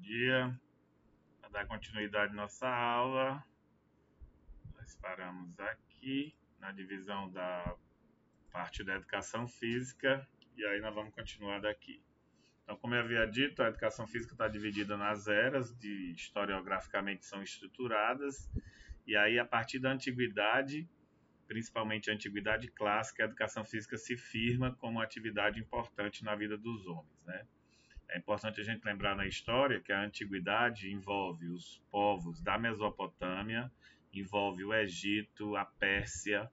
dia. Para dar continuidade à nossa aula, nós paramos aqui na divisão da parte da educação física e aí nós vamos continuar daqui. Então, como eu havia dito, a educação física está dividida nas eras, historiograficamente são estruturadas, e aí a partir da antiguidade, principalmente a antiguidade clássica, a educação física se firma como atividade importante na vida dos homens, né? É importante a gente lembrar na história que a antiguidade envolve os povos da Mesopotâmia, envolve o Egito, a Pérsia,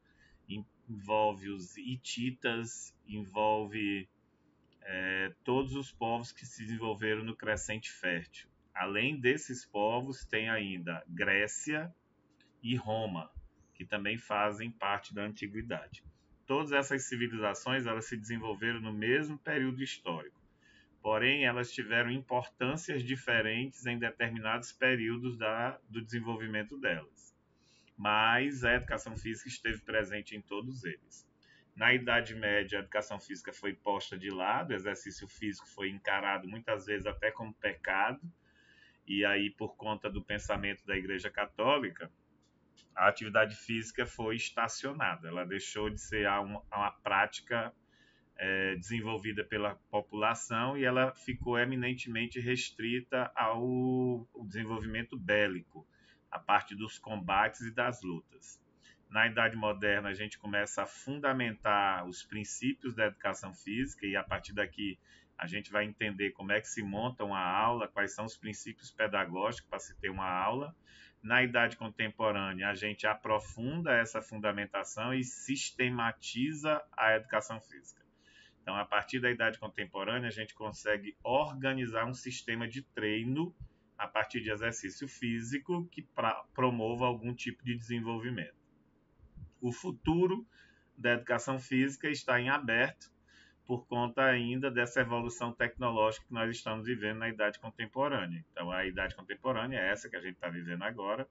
envolve os hititas, envolve todos os povos que se desenvolveram no Crescente Fértil. Além desses povos, tem ainda Grécia e Roma, que também fazem parte da antiguidade. Todas essas civilizações elas se desenvolveram no mesmo período histórico. Porém, elas tiveram importâncias diferentes em determinados períodos do desenvolvimento delas. Mas a educação física esteve presente em todos eles. Na Idade Média, a educação física foi posta de lado, o exercício físico foi encarado muitas vezes até como pecado, e aí, por conta do pensamento da Igreja Católica, a atividade física foi estacionada, ela deixou de ser uma prática desenvolvida pela população e ela ficou eminentemente restrita ao desenvolvimento bélico, a parte dos combates e das lutas. Na Idade Moderna, a gente começa a fundamentar os princípios da educação física e a partir daqui a gente vai entender como é que se monta uma aula, quais são os princípios pedagógicos para se ter uma aula. Na Idade Contemporânea, a gente aprofunda essa fundamentação e sistematiza a educação física. Então, a partir da Idade Contemporânea, a gente consegue organizar um sistema de treino a partir de exercício físico que promova algum tipo de desenvolvimento. O futuro da educação física está em aberto por conta ainda dessa evolução tecnológica que nós estamos vivendo na Idade Contemporânea. Então, a Idade Contemporânea é essa que a gente está vivendo agora,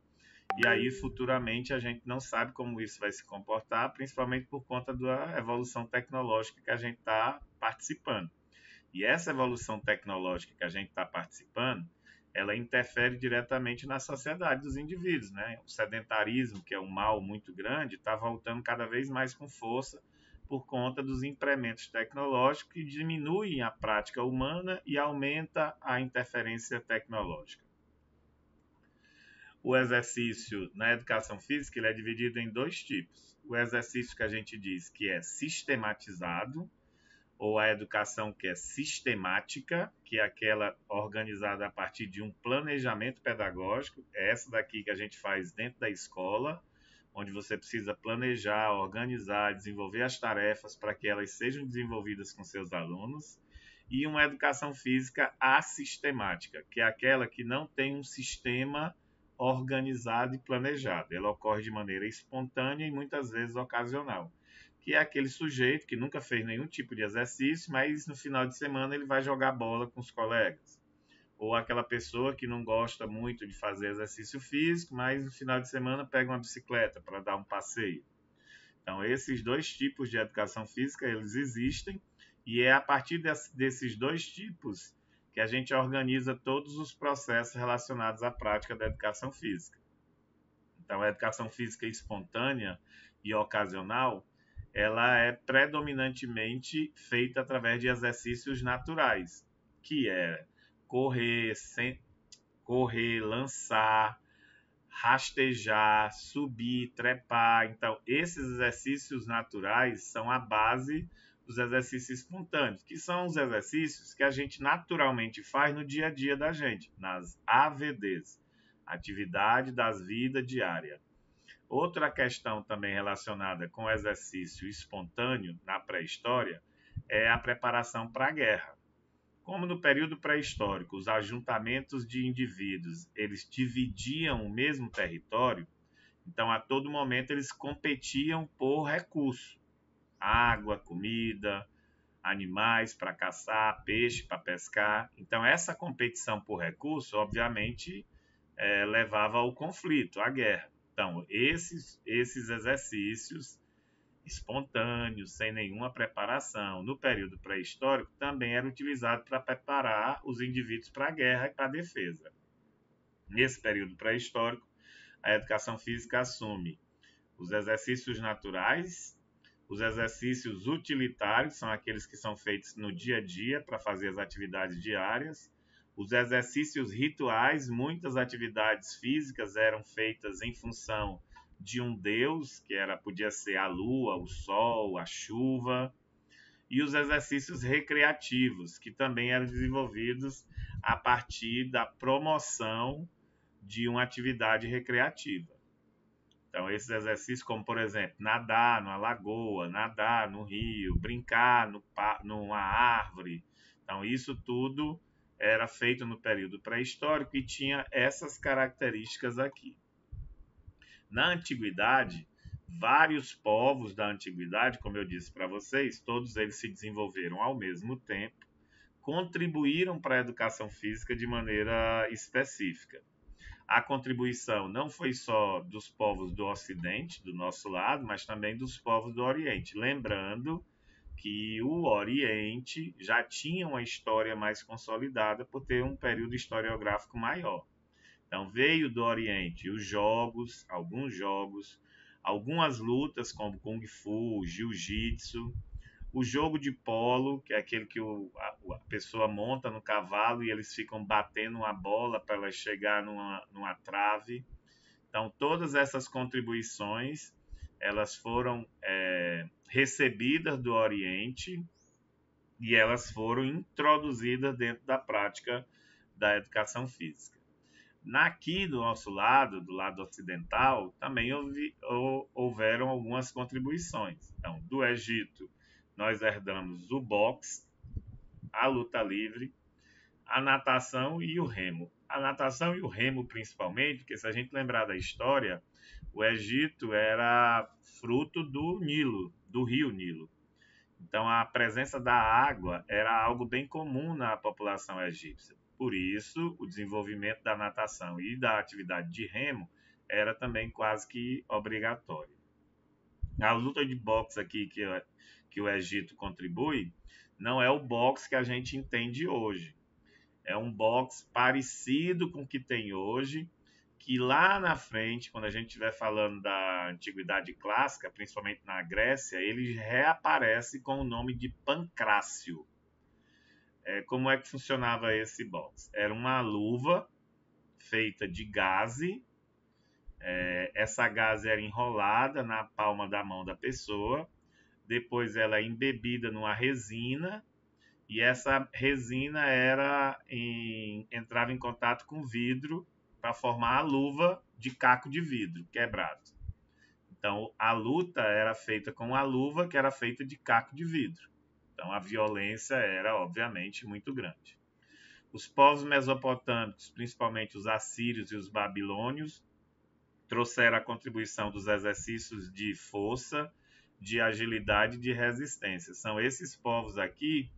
e aí futuramente a gente não sabe como isso vai se comportar, principalmente por conta da evolução tecnológica que a gente está participando. E essa evolução tecnológica que a gente está participando, ela interfere diretamente na sociedade dos indivíduos, né? O sedentarismo, que é um mal muito grande, está voltando cada vez mais com força por conta dos incrementos tecnológicos que diminuem a prática humana e aumenta a interferência tecnológica. O exercício na educação física ele é dividido em dois tipos. O exercício que a gente diz que é sistematizado, ou a educação que é sistemática, que é aquela organizada a partir de um planejamento pedagógico, é essa daqui que a gente faz dentro da escola, onde você precisa planejar, organizar, desenvolver as tarefas para que elas sejam desenvolvidas com seus alunos, e uma educação física assistemática, que é aquela que não tem um sistema organizado e planejado. Ela ocorre de maneira espontânea e muitas vezes ocasional, que é aquele sujeito que nunca fez nenhum tipo de exercício, mas no final de semana ele vai jogar bola com os colegas. Ou aquela pessoa que não gosta muito de fazer exercício físico, mas no final de semana pega uma bicicleta para dar um passeio. Então, esses dois tipos de educação física, eles existem, e é a partir desses dois tipos que a gente organiza todos os processos relacionados à prática da educação física. Então, a educação física espontânea e ocasional, ela é predominantemente feita através de exercícios naturais, que é correr, lançar, rastejar, subir, trepar. Então, esses exercícios naturais são a base dos exercícios espontâneos, que são os exercícios que a gente naturalmente faz no dia a dia da gente, nas AVDs, atividade das vidas diária. Outra questão também relacionada com o exercício espontâneo na pré-história é a preparação para a guerra. Como no período pré-histórico, os ajuntamentos de indivíduos, eles dividiam o mesmo território, então a todo momento eles competiam por recurso, água, comida, animais para caçar, peixe para pescar. Então essa competição por recurso, obviamente, levava ao conflito, à guerra. Então esses exercícios espontâneo, sem nenhuma preparação. No período pré-histórico, também era utilizado para preparar os indivíduos para a guerra e para a defesa. Nesse período pré-histórico, a educação física assume os exercícios naturais, os exercícios utilitários, são aqueles que são feitos no dia a dia para fazer as atividades diárias, os exercícios rituais, muitas atividades físicas eram feitas em função de um deus, que podia ser a lua, o sol, a chuva, e os exercícios recreativos, que também eram desenvolvidos a partir da promoção de uma atividade recreativa. Então, esses exercícios, como por exemplo, nadar numa lagoa, nadar no rio, brincar numa árvore. Então, isso tudo era feito no período pré-histórico e tinha essas características aqui. Na antiguidade, vários povos da antiguidade, como eu disse para vocês, todos eles se desenvolveram ao mesmo tempo, contribuíram para a educação física de maneira específica. A contribuição não foi só dos povos do Ocidente, do nosso lado, mas também dos povos do Oriente. Lembrando que o Oriente já tinha uma história mais consolidada por ter um período historiográfico maior. Então, veio do Oriente os jogos, algumas lutas como Kung Fu, Jiu-Jitsu, o jogo de polo, que é aquele que a pessoa monta no cavalo e eles ficam batendo uma bola para ela chegar numa trave. Então, todas essas contribuições, elas foram recebidas do Oriente e elas foram introduzidas dentro da prática da educação física. Aqui do nosso lado, do lado ocidental, também houveram algumas contribuições. Então, do Egito, nós herdamos o boxe, a luta livre, a natação e o remo. A natação e o remo, principalmente, porque se a gente lembrar da história, o Egito era fruto do Nilo, do rio Nilo. Então, a presença da água era algo bem comum na população egípcia. Por isso, o desenvolvimento da natação e da atividade de remo era também quase que obrigatório. A luta de boxe aqui que o Egito contribui não é o boxe que a gente entende hoje. É um boxe parecido com o que tem hoje, que lá na frente, quando a gente estiver falando da antiguidade clássica, principalmente na Grécia, ele reaparece com o nome de pancrácio. Como é que funcionava esse boxe? Era uma luva feita de gaze, essa gaze era enrolada na palma da mão da pessoa, depois ela é embebida numa resina, e essa resina entrava em contato com vidro para formar a luva de caco de vidro quebrado. Então, a luta era feita com a luva que era feita de caco de vidro. Então, a violência era, obviamente, muito grande. Os povos mesopotâmicos, principalmente os assírios e os babilônios, trouxeram a contribuição dos exercícios de força, de agilidade e de resistência. São esses povos aqui,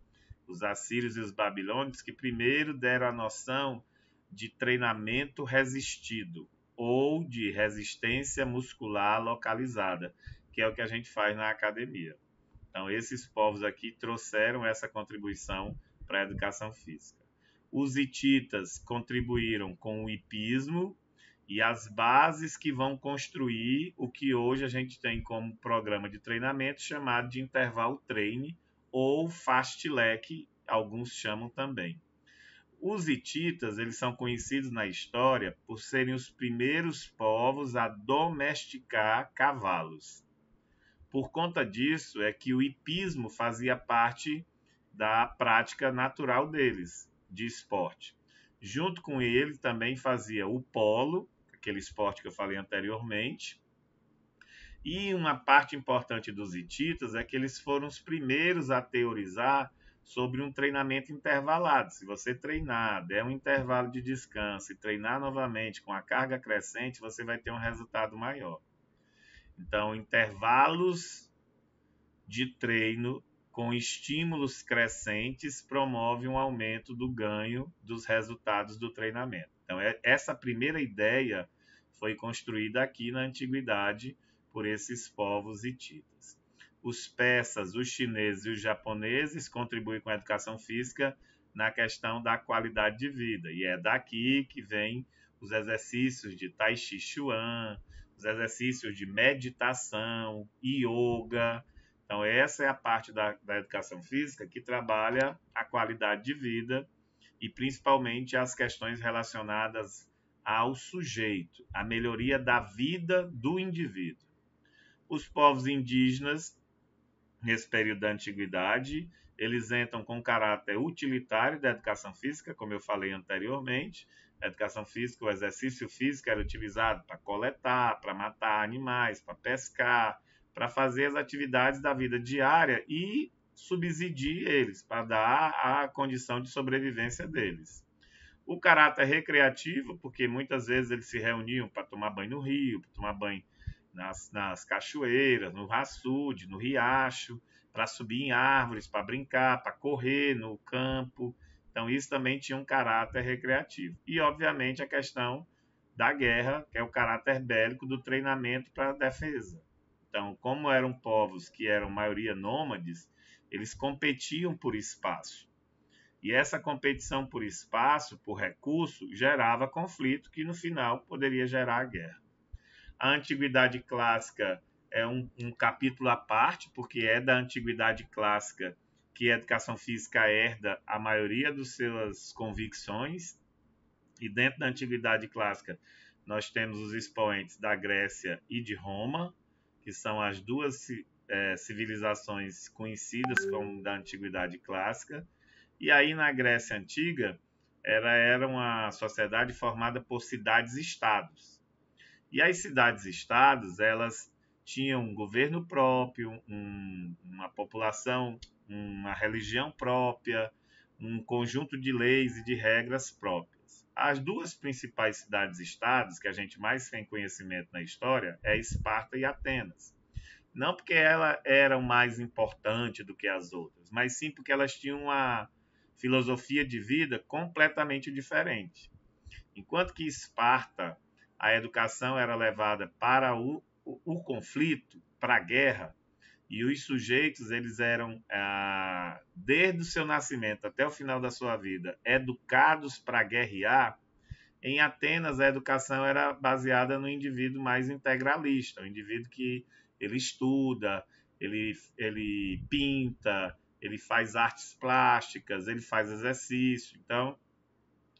os assírios e os babilônios, que primeiro deram a noção de treinamento resistido ou de resistência muscular localizada, que é o que a gente faz na academia. Então, esses povos aqui trouxeram essa contribuição para a educação física. Os hititas contribuíram com o hipismo e as bases que vão construir o que hoje a gente tem como programa de treinamento chamado de intervalo treine ou fast leg, alguns chamam também. Os hititas, eles são conhecidos na história por serem os primeiros povos a domesticar cavalos. Por conta disso é que o hipismo fazia parte da prática natural deles, de esporte. Junto com ele também fazia o polo, aquele esporte que eu falei anteriormente. E uma parte importante dos hititas é que eles foram os primeiros a teorizar sobre um treinamento intervalado. Se você treinar, der um intervalo de descanso e treinar novamente com a carga crescente, você vai ter um resultado maior. Então, intervalos de treino com estímulos crescentes promove um aumento do ganho dos resultados do treinamento. Então, essa primeira ideia foi construída aqui na antiguidade por esses povos hititas. os persas, os chineses e os japoneses contribuem com a educação física na questão da qualidade de vida. E é daqui que vem os exercícios de Tai Chi Chuan, os exercícios de meditação, yoga. Então, essa é a parte da educação física que trabalha a qualidade de vida e principalmente as questões relacionadas ao sujeito, a melhoria da vida do indivíduo. Os povos indígenas, nesse período da antiguidade, eles entram com caráter utilitário da educação física, como eu falei anteriormente. A educação física, o exercício físico era utilizado para coletar, para matar animais, para pescar, para fazer as atividades da vida diária e subsidiar eles, para dar a condição de sobrevivência deles. O caráter recreativo, porque muitas vezes eles se reuniam para tomar banho no rio, para tomar banho nas cachoeiras, no açude, no riacho, para subir em árvores, para brincar, para correr no campo. Então, isso também tinha um caráter recreativo. E, obviamente, a questão da guerra, que é o caráter bélico do treinamento para a defesa. Então, como eram povos que eram maioria nômades, eles competiam por espaço. E essa competição por espaço, por recurso, gerava conflito que, no final, poderia gerar a guerra. A Antiguidade Clássica é um capítulo à parte, porque é da Antiguidade Clássica que a educação física herda a maioria das suas convicções. E dentro da Antiguidade Clássica, nós temos os expoentes da Grécia e de Roma, que são as duas civilizações conhecidas como da Antiguidade Clássica. E aí, na Grécia Antiga, era uma sociedade formada por cidades-estados. E as cidades-estados, elas tinham um governo próprio, uma população, uma religião própria, um conjunto de leis e de regras próprias. As duas principais cidades-estados que a gente mais tem conhecimento na história é Esparta e Atenas. Não porque ela era mais importante do que as outras, mas sim porque elas tinham uma filosofia de vida completamente diferente. Enquanto que Esparta, a educação era levada para o conflito, para a guerra, e os sujeitos eles eram, desde o seu nascimento até o final da sua vida, educados para guerrear. Em Atenas, a educação era baseada no indivíduo mais integralista, o indivíduo que ele estuda, ele pinta, ele faz artes plásticas, ele faz exercício. Então,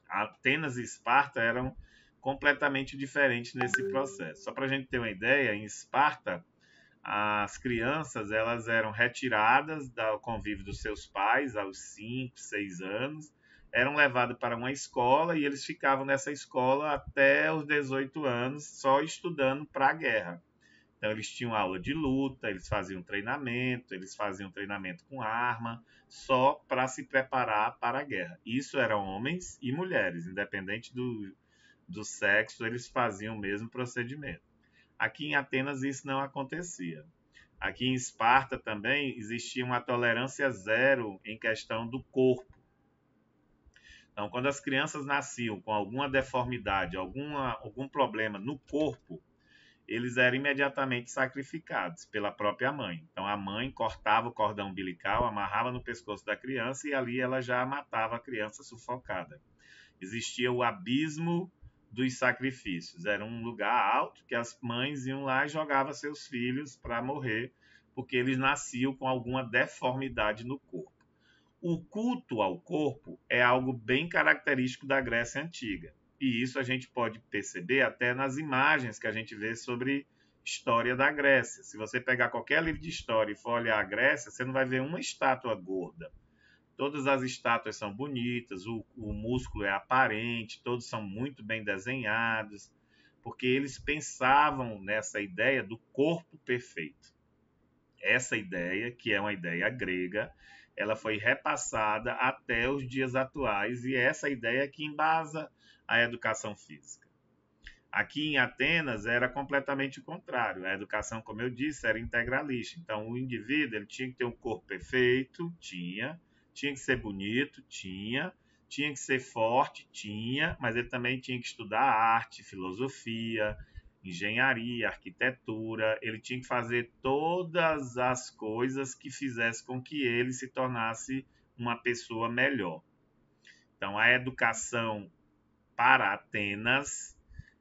Atenas e Esparta eram completamente diferentes nesse processo. Só para a gente ter uma ideia, em Esparta, as crianças elas eram retiradas do convívio dos seus pais aos 5, 6 anos, eram levadas para uma escola e eles ficavam nessa escola até os 18 anos só estudando para a guerra. Então eles tinham aula de luta, eles faziam treinamento com arma, só para se preparar para a guerra. Isso eram homens e mulheres, independente do sexo, eles faziam o mesmo procedimento. Aqui em Atenas isso não acontecia. Aqui em Esparta também existia uma tolerância zero em questão do corpo. Então, quando as crianças nasciam com alguma deformidade, algum problema no corpo, eles eram imediatamente sacrificados pela própria mãe. Então, a mãe cortava o cordão umbilical, amarrava no pescoço da criança e ali ela já matava a criança sufocada. Existia o abismo dos sacrifícios. Era um lugar alto que as mães iam lá e jogavam seus filhos para morrer, porque eles nasciam com alguma deformidade no corpo. O culto ao corpo é algo bem característico da Grécia Antiga. E isso a gente pode perceber até nas imagens que a gente vê sobre história da Grécia. Se você pegar qualquer livro de história e for olhar a Grécia, você não vai ver uma estátua gorda. Todas as estátuas são bonitas, o músculo é aparente, todos são muito bem desenhados, porque eles pensavam nessa ideia do corpo perfeito. Essa ideia, que é uma ideia grega, ela foi repassada até os dias atuais e é essa ideia que embasa a educação física. Aqui em Atenas era completamente o contrário. A educação, como eu disse, era integralista. Então, o indivíduo ele tinha que ter um corpo perfeito, tinha que ser bonito, tinha que ser forte, mas ele também tinha que estudar arte, filosofia, engenharia, arquitetura, ele tinha que fazer todas as coisas que fizesse com que ele se tornasse uma pessoa melhor. Então, a educação para Atenas,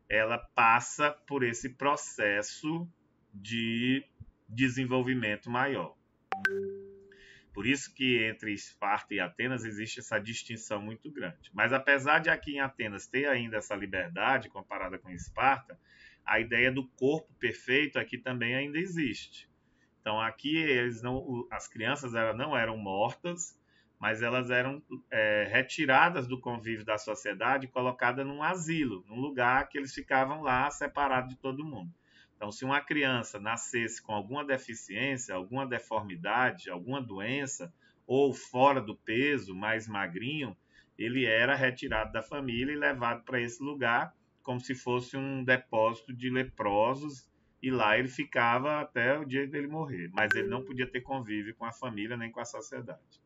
ela passa por esse processo de desenvolvimento maior. Por isso que entre Esparta e Atenas existe essa distinção muito grande. Mas apesar de aqui em Atenas ter ainda essa liberdade comparada com Esparta, a ideia do corpo perfeito aqui também ainda existe. Então aqui as crianças não eram mortas, mas elas eram retiradas do convívio da sociedade e colocadas num asilo, num lugar que eles ficavam lá separados de todo mundo. Então, se uma criança nascesse com alguma deficiência, alguma deformidade, alguma doença, ou fora do peso, mais magrinho, ele era retirado da família e levado para esse lugar como se fosse um depósito de leprosos, e lá ele ficava até o dia dele morrer, mas ele não podia ter convívio com a família nem com a sociedade.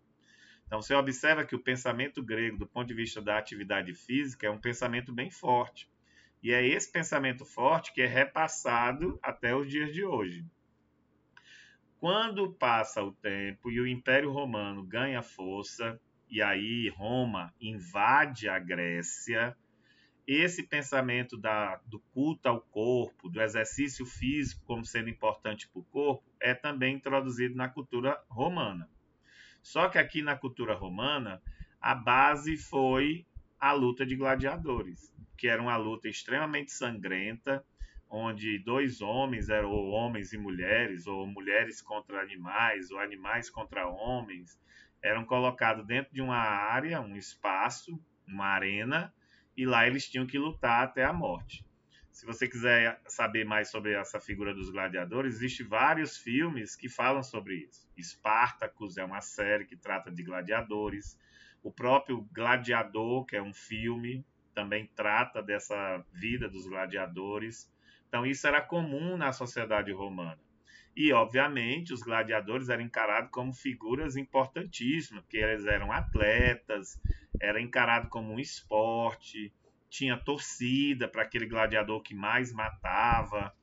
Então, você observa que o pensamento grego, do ponto de vista da atividade física, é um pensamento bem forte. E é esse pensamento forte que é repassado até os dias de hoje. Quando passa o tempo e o Império Romano ganha força, e aí Roma invade a Grécia, esse pensamento do culto ao corpo, do exercício físico como sendo importante para o corpo, é também introduzido na cultura romana. Só que aqui na cultura romana, a base foi a luta de gladiadores, que era uma luta extremamente sangrenta, onde dois homens, ou homens e mulheres, ou mulheres contra animais, ou animais contra homens, eram colocados dentro de uma área, um espaço, uma arena, e lá eles tinham que lutar até a morte. Se você quiser saber mais sobre essa figura dos gladiadores, existem vários filmes que falam sobre isso. Spartacus é uma série que trata de gladiadores. O próprio Gladiador, que é um filme, também trata dessa vida dos gladiadores. Então, isso era comum na sociedade romana. E, obviamente, os gladiadores eram encarados como figuras importantíssimas, porque eles eram atletas, era encarado como um esporte, tinha torcida para aquele gladiador que mais matava.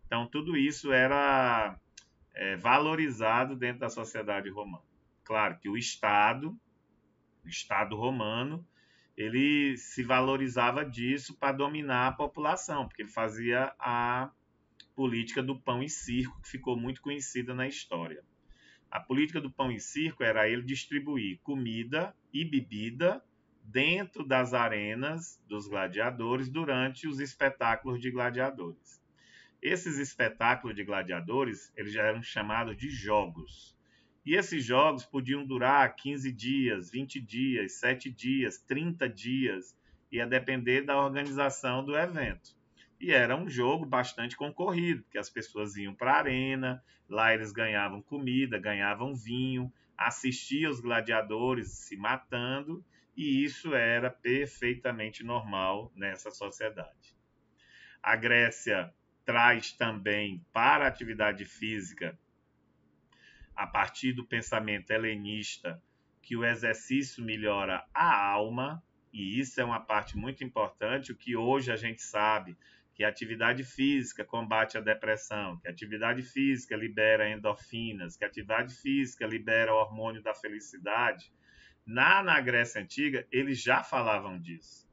Então, tudo isso era valorizado dentro da sociedade romana. Claro que o Estado romano, ele se valorizava disso para dominar a população, porque ele fazia a política do pão e circo, que ficou muito conhecida na história. A política do pão e circo era ele distribuir comida e bebida dentro das arenas dos gladiadores durante os espetáculos de gladiadores. Esses espetáculos de gladiadores, eles já eram chamados de jogos. E esses jogos podiam durar 15 dias, 20 dias, 7 dias, 30 dias, ia depender da organização do evento. E era um jogo bastante concorrido, porque as pessoas iam para a arena, lá eles ganhavam comida, ganhavam vinho, assistiam os gladiadores se matando, e isso era perfeitamente normal nessa sociedade. A Grécia traz também para a atividade física, a partir do pensamento helenista, que o exercício melhora a alma, e isso é uma parte muito importante, o que hoje a gente sabe, que a atividade física combate a depressão, que a atividade física libera endorfinas, que a atividade física libera o hormônio da felicidade. Na Grécia Antiga, eles já falavam disso.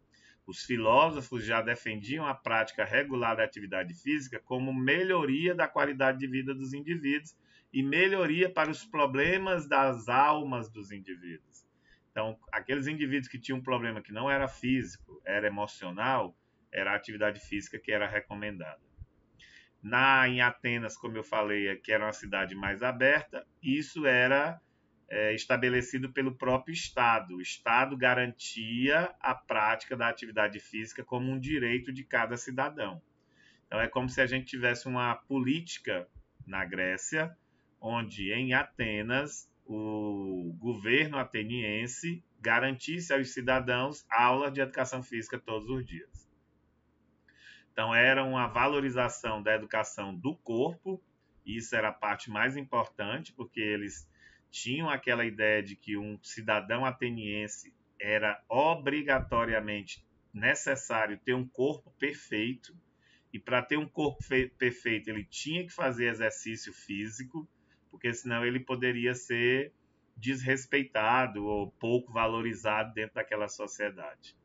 Os filósofos já defendiam a prática regular da atividade física como melhoria da qualidade de vida dos indivíduos e melhoria para os problemas das almas dos indivíduos. Então, aqueles indivíduos que tinham um problema que não era físico, era emocional, era a atividade física que era recomendada. Em Atenas, como eu falei, que era uma cidade mais aberta, isso era estabelecido pelo próprio Estado. O Estado garantia a prática da atividade física como um direito de cada cidadão. Então, é como se a gente tivesse uma política na Grécia, onde em Atenas o governo ateniense garantisse aos cidadãos aulas de educação física todos os dias. Então, era uma valorização da educação do corpo, e isso era a parte mais importante, porque eles tinham aquela ideia de que um cidadão ateniense era obrigatoriamente necessário ter um corpo perfeito, e para ter um corpo perfeito ele tinha que fazer exercício físico, porque senão ele poderia ser desrespeitado ou pouco valorizado dentro daquela sociedade.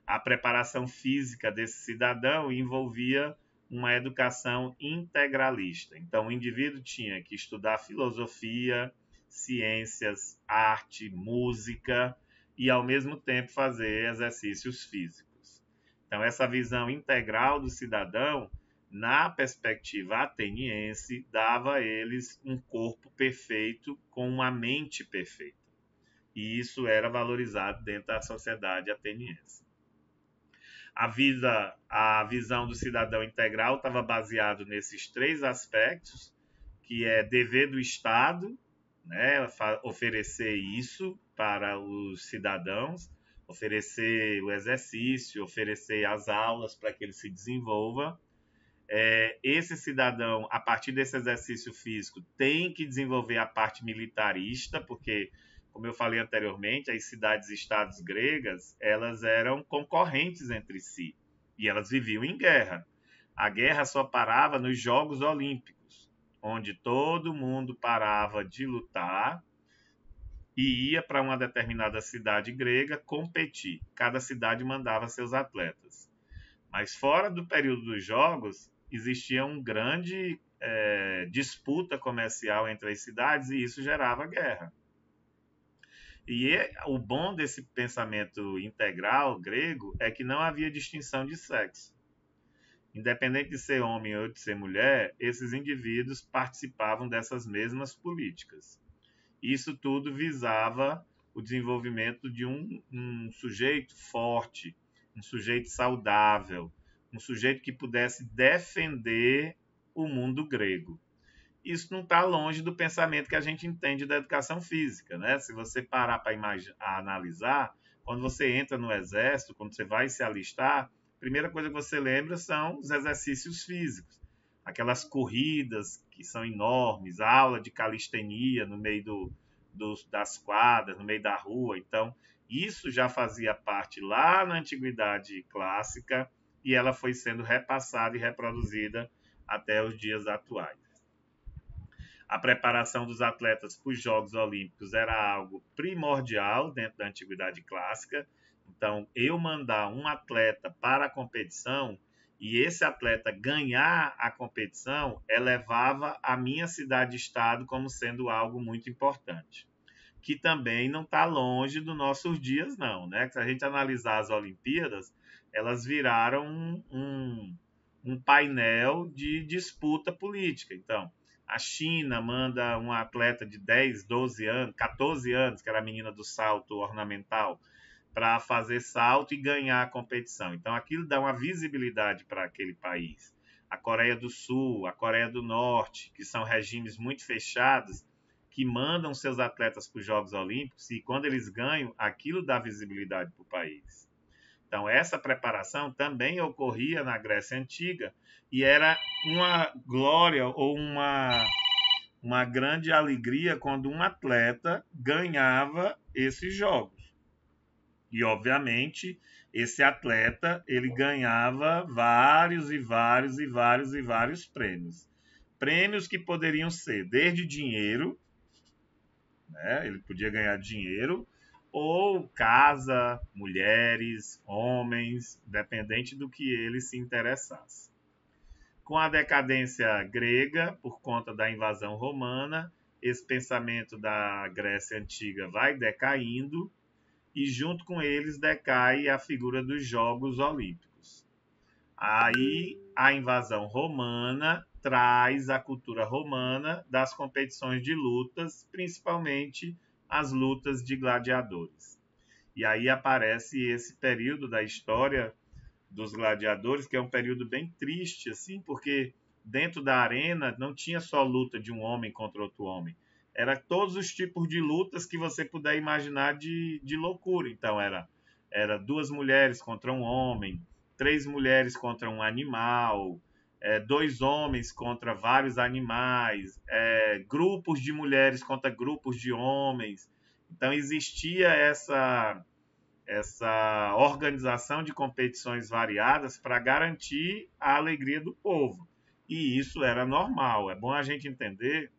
A preparação física desse cidadão envolvia uma educação integralista. Então, o indivíduo tinha que estudar filosofia, ciências, arte, música e, ao mesmo tempo, fazer exercícios físicos. Então, essa visão integral do cidadão, na perspectiva ateniense, dava a eles um corpo perfeito com uma mente perfeita. E isso era valorizado dentro da sociedade ateniense. A visão do cidadão integral estava baseado nesses três aspectos, que é dever do Estado, né, oferecer isso para os cidadãos, oferecer o exercício, oferecer as aulas para que ele se desenvolva. Esse cidadão, a partir desse exercício físico, tem que desenvolver a parte militarista, porque, como eu falei anteriormente, as cidades-estados gregas, elas eram concorrentes entre si e elas viviam em guerra. A guerra só parava nos Jogos Olímpicos, onde todo mundo parava de lutar e ia para uma determinada cidade grega competir. Cada cidade mandava seus atletas. Mas fora do período dos Jogos, existia uma grande disputa comercial entre as cidades e isso gerava guerra. E o bom desse pensamento integral grego é que não havia distinção de sexo. Independente de ser homem ou de ser mulher, esses indivíduos participavam dessas mesmas políticas. Isso tudo visava o desenvolvimento de um sujeito forte, um sujeito saudável, um sujeito que pudesse defender o mundo grego. Isso não está longe do pensamento que a gente entende da educação física, né? Se você parar para analisar, quando você entra no exército, quando você vai se alistar, a primeira coisa que você lembra são os exercícios físicos. Aquelas corridas que são enormes, a aula de calistenia no meio das quadras, no meio da rua. Então, isso já fazia parte lá na Antiguidade Clássica e ela foi sendo repassada e reproduzida até os dias atuais. A preparação dos atletas para os Jogos Olímpicos era algo primordial dentro da Antiguidade Clássica. Então, eu mandar um atleta para a competição e esse atleta ganhar a competição elevava a minha cidade-estado como sendo algo muito importante. Que também não está longe dos nossos dias, não, né? Se a gente analisar as Olimpíadas, elas viraram um painel de disputa política. Então, a China manda um atleta de 10, 12 anos, 14 anos, que era a menina do salto ornamental, para fazer salto e ganhar a competição. Então, aquilo dá uma visibilidade para aquele país. A Coreia do Sul, a Coreia do Norte, que são regimes muito fechados, que mandam seus atletas para os Jogos Olímpicos e, quando eles ganham, aquilo dá visibilidade para o país. Então, essa preparação também ocorria na Grécia Antiga e era uma glória ou uma grande alegria quando um atleta ganhava esses jogos. E, obviamente, esse atleta ele ganhava vários e vários e vários e vários prêmios. Prêmios que poderiam ser desde dinheiro, né? Ele podia ganhar dinheiro, ou casa, mulheres, homens, dependente do que ele se interessasse. Com a decadência grega, por conta da invasão romana, esse pensamento da Grécia Antiga vai decaindo e junto com eles decai a figura dos Jogos Olímpicos. Aí a invasão romana traz a cultura romana das competições de lutas, principalmente as lutas de gladiadores. E aí aparece esse período da história dos gladiadores, que é um período bem triste, assim, porque dentro da arena não tinha só luta de um homem contra outro homem. Era todos os tipos de lutas que você puder imaginar de loucura. Então, era duas mulheres contra um homem, 3 mulheres contra um animal, 2 homens contra vários animais, grupos de mulheres contra grupos de homens. Então, existia essa organização de competições variadas para garantir a alegria do povo. E isso era normal. É bom a gente entender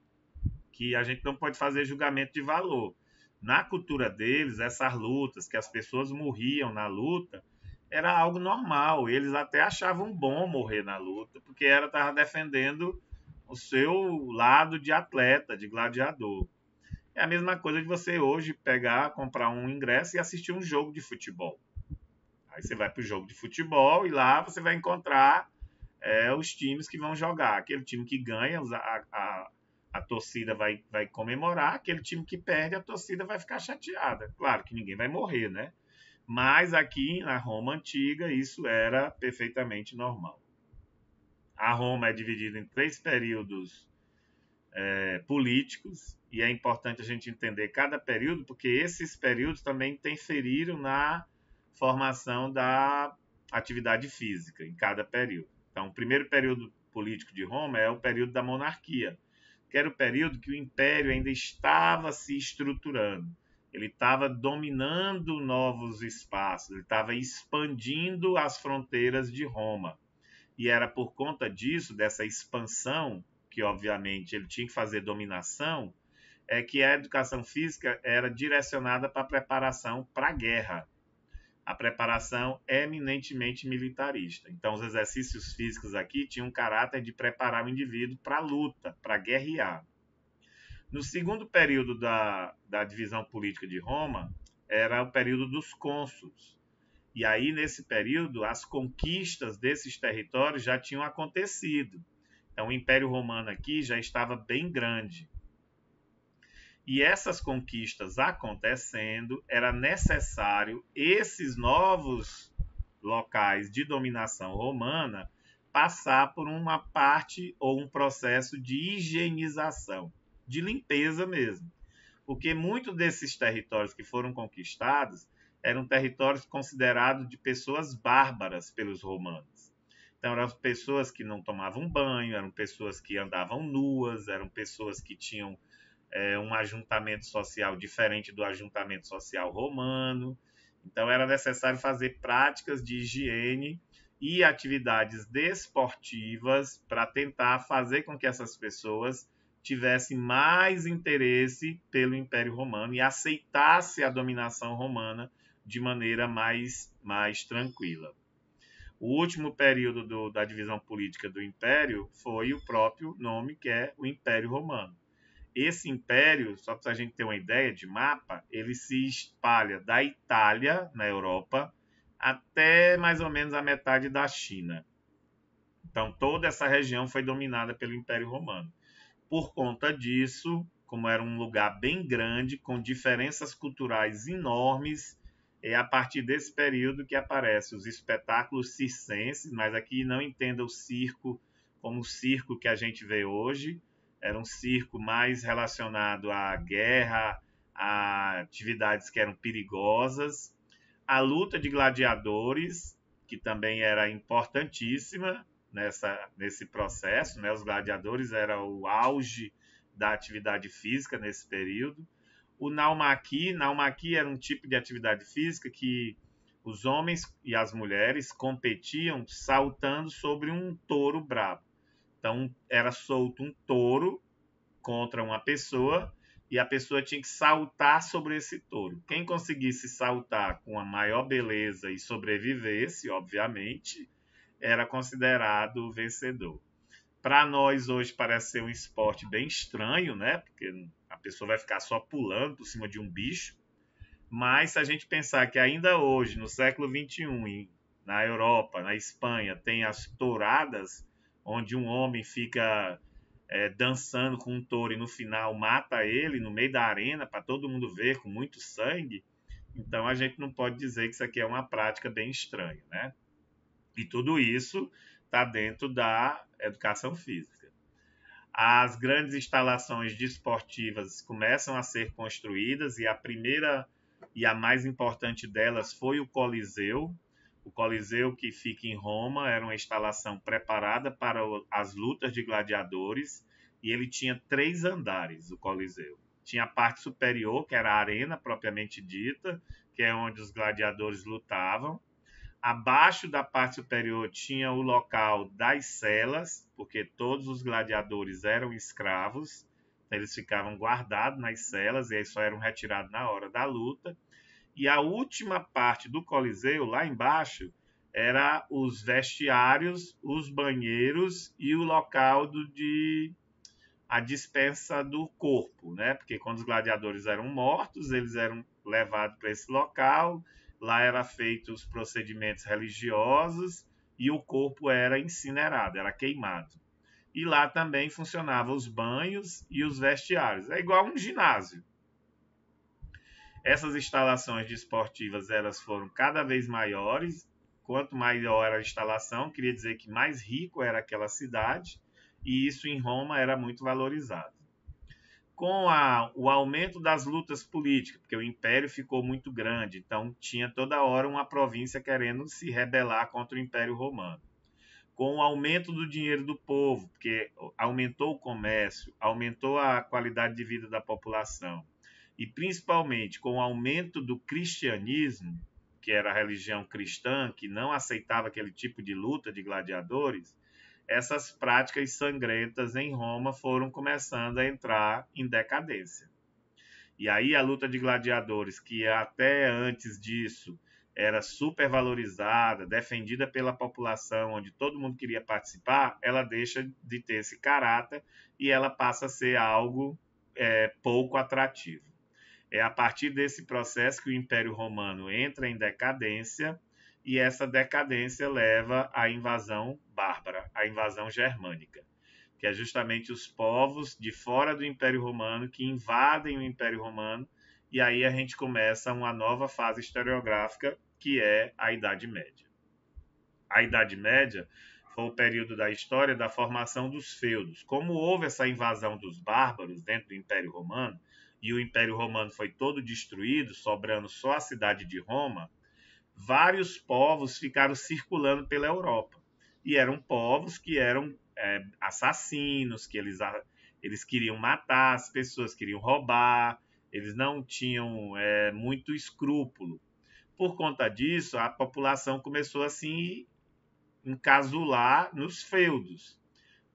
que a gente não pode fazer julgamento de valor. Na cultura deles, essas lutas, que as pessoas morriam na luta, era algo normal. Eles até achavam bom morrer na luta, porque estava defendendo o seu lado de atleta, de gladiador. É a mesma coisa de você hoje pegar, comprar um ingresso e assistir um jogo de futebol. Aí você vai para o jogo de futebol e lá você vai encontrar os times que vão jogar. Aquele time que ganha, a torcida vai comemorar. Aquele time que perde, a torcida vai ficar chateada. Claro que ninguém vai morrer, né? Mas aqui na Roma antiga isso era perfeitamente normal. A Roma é dividida em 3 períodos políticos, e é importante a gente entender cada período, porque esses períodos também interferiram na formação da atividade física em cada período. Então, o primeiro período político de Roma é o período da monarquia, que era o período que o império ainda estava se estruturando. Ele estava dominando novos espaços, ele estava expandindo as fronteiras de Roma. E era por conta disso, dessa expansão, que obviamente ele tinha que fazer dominação, é que a educação física era direcionada para a preparação para a guerra. A preparação é eminentemente militarista. Então, os exercícios físicos aqui tinham um caráter de preparar o indivíduo para a luta, para guerrear. No segundo período da divisão política de Roma, era o período dos cônsules. E aí, nesse período, as conquistas desses territórios já tinham acontecido. Então, o Império Romano aqui já estava bem grande. E essas conquistas acontecendo, era necessário esses novos locais de dominação romana passar por uma parte ou um processo de higienização, de limpeza mesmo. Porque muitos desses territórios que foram conquistados eram territórios considerados de pessoas bárbaras pelos romanos. Então, eram pessoas que não tomavam banho, eram pessoas que andavam nuas, eram pessoas que tinham um ajuntamento social diferente do ajuntamento social romano. Então, era necessário fazer práticas de higiene e atividades desportivas para tentar fazer com que essas pessoas tivessem mais interesse pelo Império Romano e aceitasse a dominação romana de maneira mais tranquila. O último período da divisão política do Império foi o próprio nome, que é o Império Romano. Esse império, só para a gente ter uma ideia de mapa, ele se espalha da Itália, na Europa, até mais ou menos a metade da China. Então, toda essa região foi dominada pelo Império Romano. Por conta disso, como era um lugar bem grande, com diferenças culturais enormes, é a partir desse período que aparecem os espetáculos circenses, mas aqui não entenda o circo como o circo que a gente vê hoje. Era um circo mais relacionado à guerra, a atividades que eram perigosas. A luta de gladiadores, que também era importantíssima nesse processo, né? Os gladiadores eram o auge da atividade física nesse período. O naumaqui era um tipo de atividade física que os homens e as mulheres competiam saltando sobre um touro bravo. Então, era solto um touro contra uma pessoa e a pessoa tinha que saltar sobre esse touro. Quem conseguisse saltar com a maior beleza e sobrevivesse, obviamente, era considerado vencedor. Para nós, hoje, parece ser um esporte bem estranho, né? Porque a pessoa vai ficar só pulando por cima de um bicho. Mas se a gente pensar que ainda hoje, no século XXI, na Europa, na Espanha, tem as touradas, onde um homem fica dançando com um touro e no final mata ele no meio da arena para todo mundo ver com muito sangue, então a gente não pode dizer que isso aqui é uma prática bem estranha, né? E tudo isso está dentro da educação física. As grandes instalações desportivas começam a ser construídas e a primeira e a mais importante delas foi o Coliseu. O Coliseu, que fica em Roma, era uma instalação preparada para as lutas de gladiadores e ele tinha 3 andares, o Coliseu. Tinha a parte superior, que era a arena propriamente dita, que é onde os gladiadores lutavam. Abaixo da parte superior tinha o local das celas, porque todos os gladiadores eram escravos, então eles ficavam guardados nas celas e aí só eram retirados na hora da luta. E a última parte do Coliseu, lá embaixo, era os vestiários, os banheiros e o local de a dispensa do corpo, né? Porque quando os gladiadores eram mortos, eles eram levados para esse local, lá eram feitos os procedimentos religiosos e o corpo era incinerado, era queimado. E lá também funcionavam os banhos e os vestiários. É igual um ginásio. Essas instalações desportivas elas foram cada vez maiores. Quanto maior era a instalação, queria dizer que mais rico era aquela cidade, e isso em Roma era muito valorizado. Com o aumento das lutas políticas, porque o império ficou muito grande, então tinha toda hora uma província querendo se rebelar contra o Império Romano. Com o aumento do dinheiro do povo, porque aumentou o comércio, aumentou a qualidade de vida da população, e principalmente com o aumento do cristianismo, que era a religião cristã, que não aceitava aquele tipo de luta de gladiadores, essas práticas sangrentas em Roma foram começando a entrar em decadência. E aí a luta de gladiadores, que até antes disso era super valorizada, defendida pela população, onde todo mundo queria participar, ela deixa de ter esse caráter e ela passa a ser algo pouco atrativo. É a partir desse processo que o Império Romano entra em decadência, e essa decadência leva à invasão bárbara, à invasão germânica, que é justamente os povos de fora do Império Romano que invadem o Império Romano, e aí a gente começa uma nova fase historiográfica, que é a Idade Média. A Idade Média foi o período da história da formação dos feudos. Como houve essa invasão dos bárbaros dentro do Império Romano, e o Império Romano foi todo destruído, sobrando só a cidade de Roma, vários povos ficaram circulando pela Europa. E eram povos que eram assassinos, que eles queriam matar as pessoas, queriam roubar, eles não tinham muito escrúpulo. Por conta disso, a população começou a se encasular nos feudos.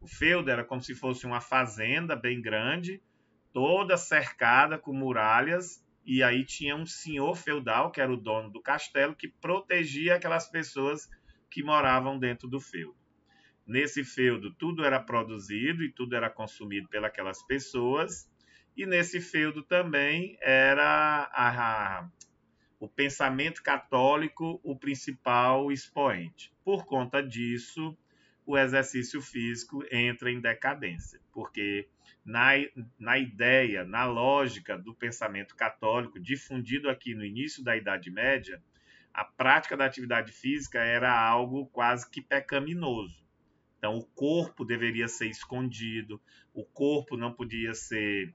O feudo era como se fosse uma fazenda bem grande, toda cercada com muralhas, e aí tinha um senhor feudal, que era o dono do castelo, que protegia aquelas pessoas que moravam dentro do feudo. Nesse feudo, tudo era produzido e tudo era consumido pelas pessoas, e nesse feudo também era o pensamento católico o principal expoente. Por conta disso, o exercício físico entra em decadência, porque na ideia, na lógica do pensamento católico difundido aqui no início da Idade Média, a prática da atividade física era algo quase que pecaminoso. Então, o corpo deveria ser escondido, o corpo não podia ser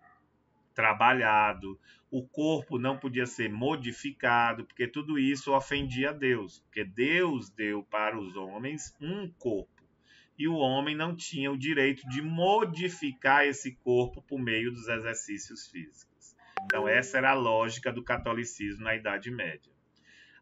trabalhado, o corpo não podia ser modificado, porque tudo isso ofendia a Deus, porque Deus deu para os homens um corpo, e o homem não tinha o direito de modificar esse corpo por meio dos exercícios físicos. Então, essa era a lógica do catolicismo na Idade Média.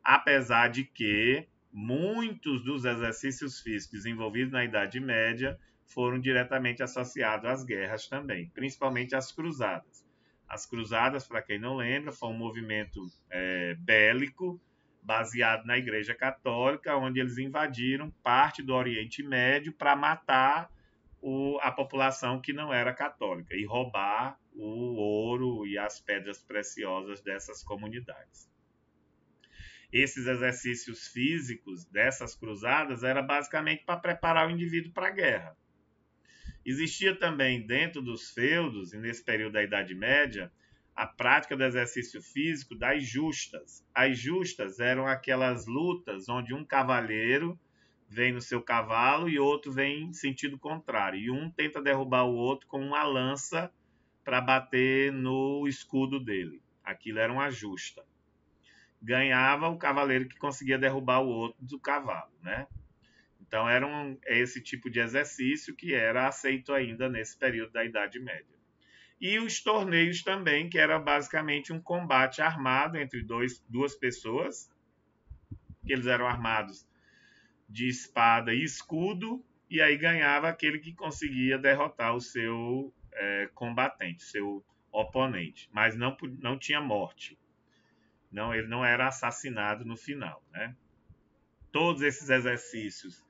Apesar de que muitos dos exercícios físicos envolvidos na Idade Média foram diretamente associados às guerras também, principalmente às cruzadas. As cruzadas, para quem não lembra, foi um movimento bélico baseado na Igreja Católica, onde eles invadiram parte do Oriente Médio para matar a população que não era católica e roubar o ouro e as pedras preciosas dessas comunidades. Esses exercícios físicos dessas cruzadas era basicamente para preparar o indivíduo para a guerra. Existia também dentro dos feudos, e nesse período da Idade Média, a prática do exercício físico das justas. As justas eram aquelas lutas onde um cavaleiro vem no seu cavalo e outro vem em sentido contrário. E um tenta derrubar o outro com uma lança para bater no escudo dele. Aquilo era uma justa. Ganhava o cavaleiro que conseguia derrubar o outro do cavalo, né? Então, era esse tipo de exercício que era aceito ainda nesse período da Idade Média. E os torneios também, que era basicamente um combate armado entre duas pessoas, que eles eram armados de espada e escudo, e aí ganhava aquele que conseguia derrotar o seu combatente, seu oponente, mas não tinha morte. Não, ele não era assassinado no final, né? Todos esses exercícios,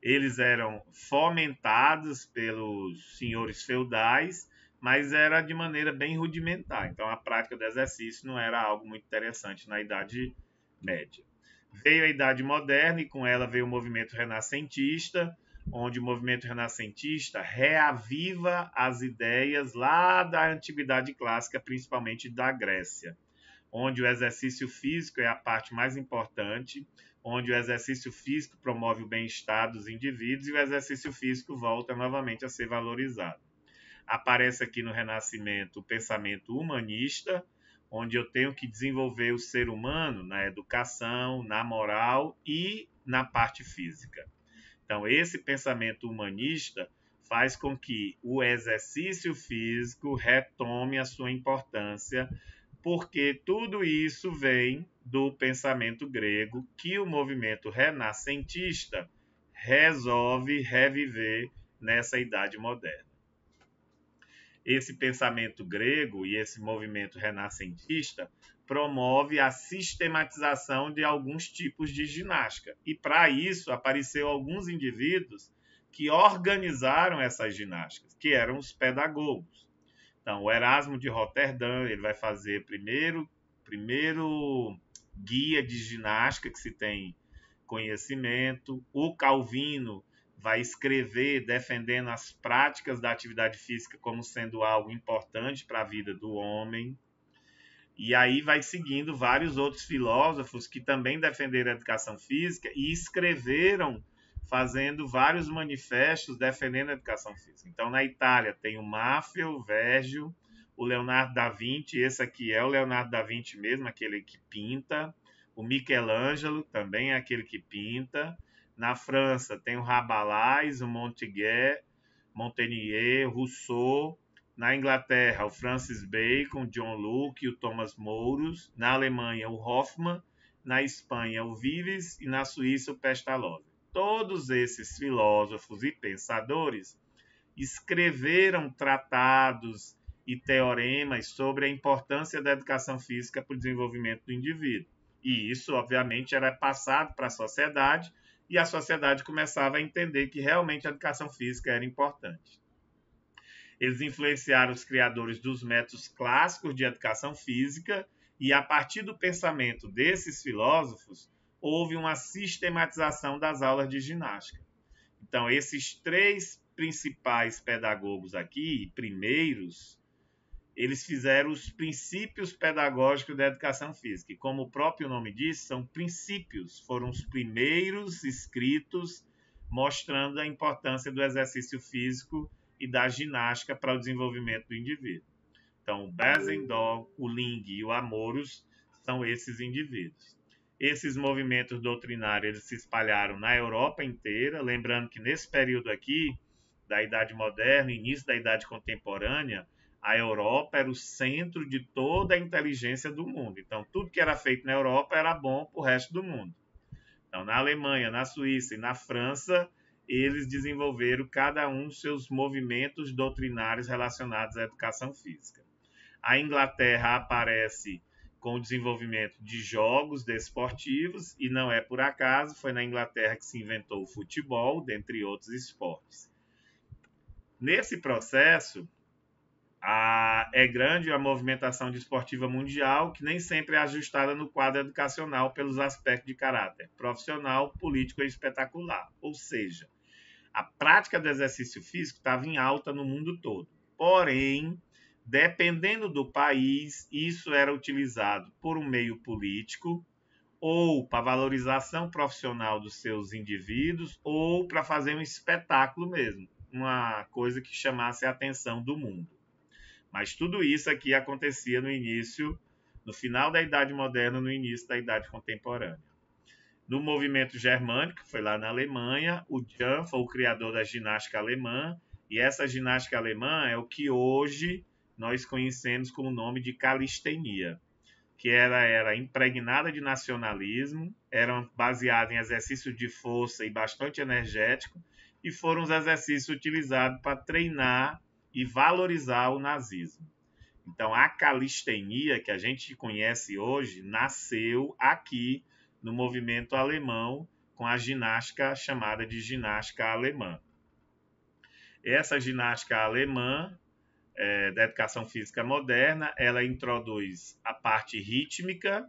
eles eram fomentados pelos senhores feudais, mas era de maneira bem rudimentar. Então, a prática do exercício não era algo muito interessante na Idade Média. Veio a Idade Moderna e com ela veio o movimento renascentista, onde o movimento renascentista reaviva as ideias lá da antiguidade clássica, principalmente da Grécia, onde o exercício físico é a parte mais importante, onde o exercício físico promove o bem-estar dos indivíduos e o exercício físico volta novamente a ser valorizado. Aparece aqui no Renascimento o pensamento humanista, onde eu tenho que desenvolver o ser humano na educação, na moral e na parte física. Então, esse pensamento humanista faz com que o exercício físico retome a sua importância, porque tudo isso vem do pensamento grego que o movimento renascentista resolve reviver nessa idade moderna. Esse pensamento grego e esse movimento renascentista promove a sistematização de alguns tipos de ginástica. E para isso apareceu alguns indivíduos que organizaram essas ginásticas, que eram os pedagogos. Então, o Erasmo de Roterdã, ele vai fazer primeiro guia de ginástica que se tem conhecimento. O Calvino vai escrever defendendo as práticas da atividade física como sendo algo importante para a vida do homem. E aí vai seguindo vários outros filósofos que também defenderam a educação física e escreveram fazendo vários manifestos defendendo a educação física. Então, na Itália tem o Maffeo, o Vergil, o Leonardo da Vinci, esse aqui é o Leonardo da Vinci mesmo, aquele que pinta. O Michelangelo também é aquele que pinta. Na França tem o Rabelais, o Montaigne, Rousseau. Na Inglaterra, o Francis Bacon, John Locke e o Thomas More. Na Alemanha, o Hoffmann. Na Espanha, o Vives. E na Suíça, o Pestalozzi. Todos esses filósofos e pensadores escreveram tratados e teoremas sobre a importância da educação física para o desenvolvimento do indivíduo. E isso, obviamente, era passado para a sociedade e a sociedade começava a entender que realmente a educação física era importante. Eles influenciaram os criadores dos métodos clássicos de educação física e, a partir do pensamento desses filósofos, houve uma sistematização das aulas de ginástica. Então, esses três principais pedagogos aqui, primeiros, eles fizeram os princípios pedagógicos da educação física. E como o próprio nome diz, são princípios, foram os primeiros escritos mostrando a importância do exercício físico e da ginástica para o desenvolvimento do indivíduo. Então, o Bezendorf, o Ling e o Amoros são esses indivíduos. Esses movimentos doutrinários eles se espalharam na Europa inteira, lembrando que nesse período aqui, da Idade Moderna, início da Idade Contemporânea, a Europa era o centro de toda a inteligência do mundo. Então, tudo que era feito na Europa era bom para o resto do mundo. Então, na Alemanha, na Suíça e na França, eles desenvolveram cada um seus movimentos doutrinários relacionados à educação física. A Inglaterra aparece com o desenvolvimento de jogos desportivos, e não é por acaso, foi na Inglaterra que se inventou o futebol, dentre outros esportes. Nesse processo, é grande a movimentação desportiva mundial, que nem sempre é ajustada no quadro educacional pelos aspectos de caráter profissional, político e espetacular. Ou seja, a prática do exercício físico estava em alta no mundo todo. Porém, dependendo do país, isso era utilizado por um meio político, ou para valorização profissional dos seus indivíduos, ou para fazer um espetáculo mesmo, uma coisa que chamasse a atenção do mundo. Mas tudo isso aqui acontecia no final da Idade Moderna, no início da Idade Contemporânea. No movimento germânico, que foi lá na Alemanha, o Jan foi o criador da ginástica alemã, e essa ginástica alemã é o que hoje nós conhecemos com o nome de calistenia, que era impregnada de nacionalismo, era baseada em exercícios de força e bastante energético, e foram os exercícios utilizados para treinar e valorizar o nazismo. Então, a calistenia, que a gente conhece hoje, nasceu aqui no movimento alemão, com a ginástica chamada de ginástica alemã. Essa ginástica alemã, da educação física moderna, ela introduz a parte rítmica,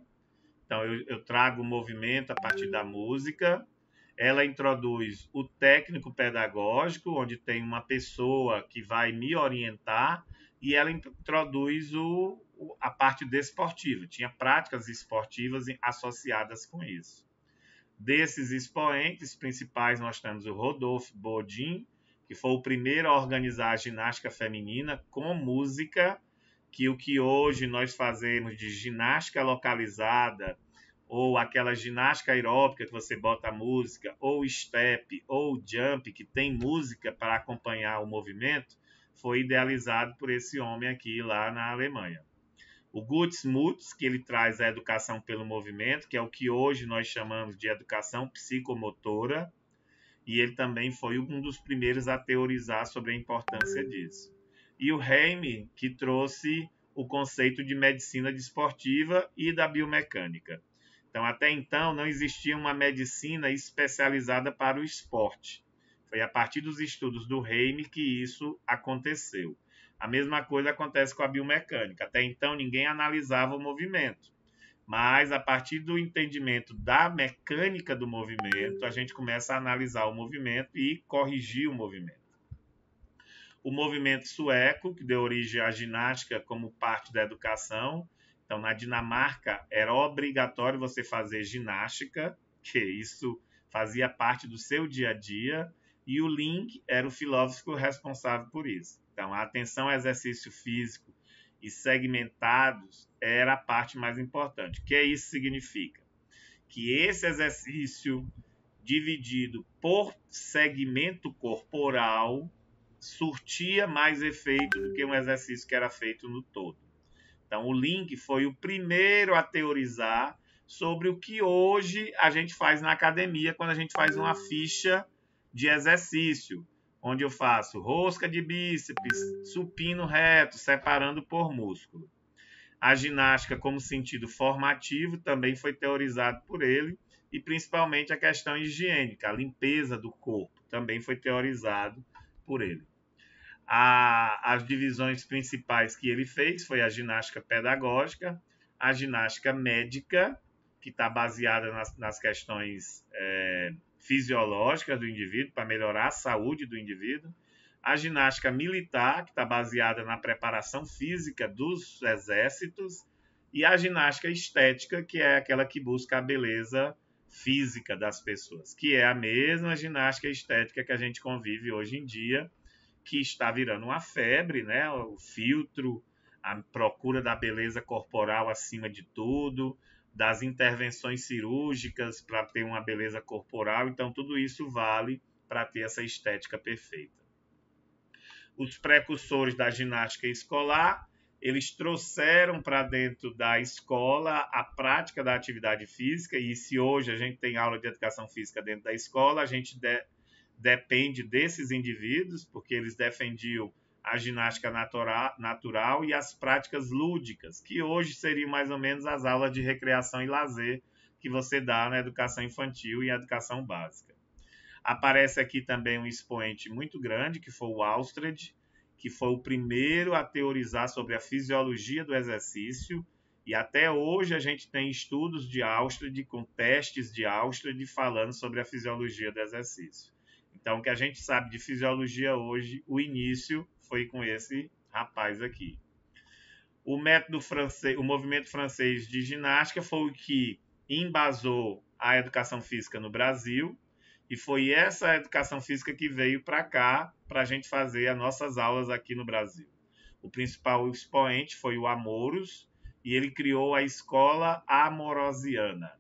então eu trago o movimento a partir da música. Ela introduz o técnico pedagógico, onde tem uma pessoa que vai me orientar, e ela introduz a parte desportiva. Tinha práticas esportivas associadas com isso. Desses expoentes principais, nós temos o Rodolphe Bodin, que foi o primeiro a organizar a ginástica feminina com música, que o que hoje nós fazemos de ginástica localizada, ou aquela ginástica aeróbica que você bota a música, ou step, ou jump, que tem música para acompanhar o movimento, foi idealizado por esse homem aqui lá na Alemanha. O Gutsmuth, que ele traz a educação pelo movimento, que é o que hoje nós chamamos de educação psicomotora, e ele também foi um dos primeiros a teorizar sobre a importância disso. E o Heim, que trouxe o conceito de medicina desportiva e da biomecânica. Então, até então, não existia uma medicina especializada para o esporte. Foi a partir dos estudos do Heim que isso aconteceu. A mesma coisa acontece com a biomecânica. Até então, ninguém analisava o movimento. Mas, a partir do entendimento da mecânica do movimento, a gente começa a analisar o movimento e corrigir o movimento. O movimento sueco, que deu origem à ginástica como parte da educação. Então, na Dinamarca, era obrigatório você fazer ginástica, que isso fazia parte do seu dia a dia, e o Link era o filósofo responsável por isso. Então, a atenção ao exercício físico e segmentados era a parte mais importante. O que isso significa? Que esse exercício dividido por segmento corporal surtia mais efeito do que um exercício que era feito no todo. Então, o Link foi o primeiro a teorizar sobre o que hoje a gente faz na academia quando a gente faz uma ficha de exercício, onde eu faço rosca de bíceps, supino reto, separando por músculo. A ginástica como sentido formativo também foi teorizado por ele, e principalmente a questão higiênica, a limpeza do corpo, também foi teorizado por ele. As divisões principais que ele fez foi a ginástica pedagógica, a ginástica médica, que está baseada nas questões fisiológicas do indivíduo, para melhorar a saúde do indivíduo, a ginástica militar, que está baseada na preparação física dos exércitos, e a ginástica estética, que é aquela que busca a beleza física das pessoas, que é a mesma ginástica estética que a gente convive hoje em dia, que está virando uma febre, né? O filtro, a procura da beleza corporal acima de tudo, das intervenções cirúrgicas para ter uma beleza corporal. Então, tudo isso vale para ter essa estética perfeita. Os precursores da ginástica escolar, eles trouxeram para dentro da escola a prática da atividade física, e se hoje a gente tem aula de educação física dentro da escola, a gente depende desses indivíduos, porque eles defendiam a ginástica natural e as práticas lúdicas, que hoje seriam mais ou menos as aulas de recreação e lazer que você dá na educação infantil e educação básica. Aparece aqui também um expoente muito grande, que foi o Alstrad, que foi o primeiro a teorizar sobre a fisiologia do exercício, e até hoje a gente tem estudos de Alstrad, com testes de Alstrad, falando sobre a fisiologia do exercício. Então, o que a gente sabe de fisiologia hoje, o início foi com esse rapaz aqui. O método francês, o movimento francês de ginástica foi o que embasou a educação física no Brasil, e foi essa educação física que veio para cá para a gente fazer as nossas aulas aqui no Brasil. O principal expoente foi o Amoros, e ele criou a escola amorosiana,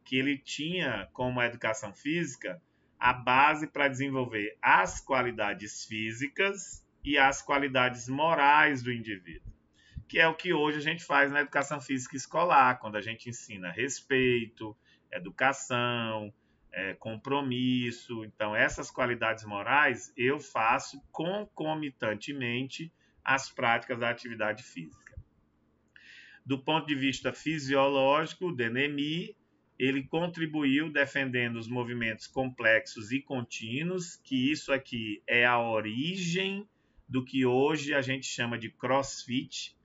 que ele tinha como educação física a base para desenvolver as qualidades físicas e as qualidades morais do indivíduo. que é o que hoje a gente faz na educação física escolar, quando a gente ensina respeito, educação, compromisso. Então, essas qualidades morais eu faço concomitantemente às práticas da atividade física. Do ponto de vista fisiológico, o Denis ele contribuiu defendendo os movimentos complexos e contínuos, que isso aqui é a origem do que hoje a gente chama de CrossFit,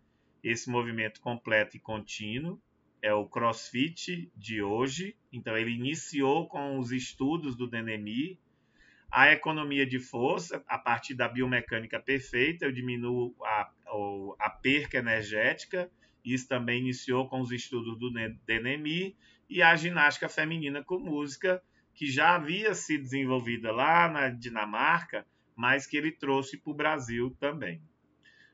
esse movimento completo e contínuo, é o CrossFit de hoje. Então, ele iniciou com os estudos do Denis. A economia de força, a partir da biomecânica perfeita, eu diminuo a perca energética. Isso também iniciou com os estudos do Denis. E a ginástica feminina com música, que já havia sido desenvolvida lá na Dinamarca, mas que ele trouxe para o Brasil também.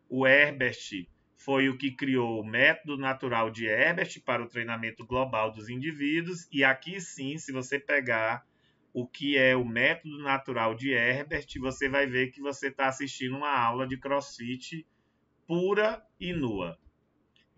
O Herbert foi o que criou o método natural de Herbert para o treinamento global dos indivíduos. E aqui sim, se você pegar o que é o método natural de Herbert, você vai ver que você está assistindo uma aula de CrossFit pura e nua.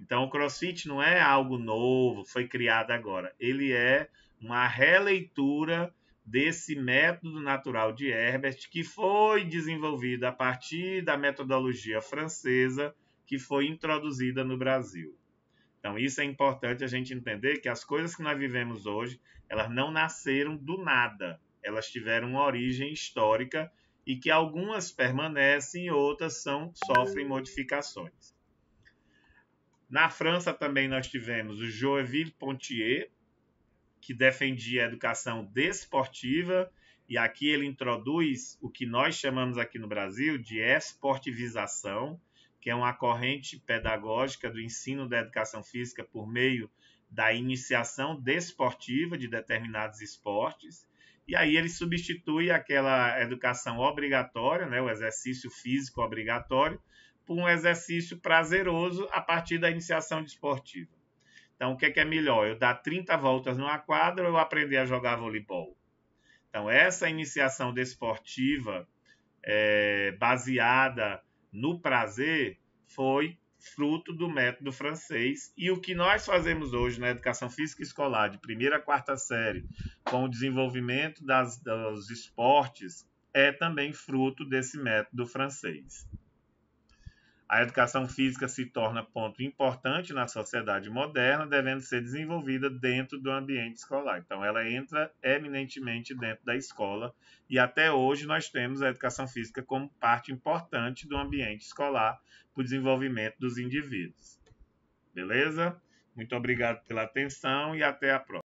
Então, o CrossFit não é algo novo, foi criado agora. Ele é uma releitura desse método natural de Herbert, que foi desenvolvido a partir da metodologia francesa, que foi introduzida no Brasil. Então, isso é importante a gente entender, que as coisas que nós vivemos hoje, elas não nasceram do nada. Elas tiveram uma origem histórica e que algumas permanecem e outras sofrem modificações. Na França também nós tivemos o Joinville Pontier, que defendia a educação desportiva, e aqui ele introduz o que nós chamamos aqui no Brasil de esportivização, que é uma corrente pedagógica do ensino da educação física por meio da iniciação desportiva de determinados esportes. E aí ele substitui aquela educação obrigatória, né, o exercício físico obrigatório, por um exercício prazeroso a partir da iniciação desportiva. Então, o que é melhor? Eu dar 30 voltas numa quadra ou eu aprender a jogar voleibol? Então, essa iniciação desportiva baseada no prazer foi fruto do método francês. E o que nós fazemos hoje na educação física escolar, de primeira a quarta série, com o desenvolvimento dos esportes, é também fruto desse método francês. A educação física se torna ponto importante na sociedade moderna, devendo ser desenvolvida dentro do ambiente escolar. Então, ela entra eminentemente dentro da escola e até hoje nós temos a educação física como parte importante do ambiente escolar para o desenvolvimento dos indivíduos. Beleza? Muito obrigado pela atenção e até a próxima.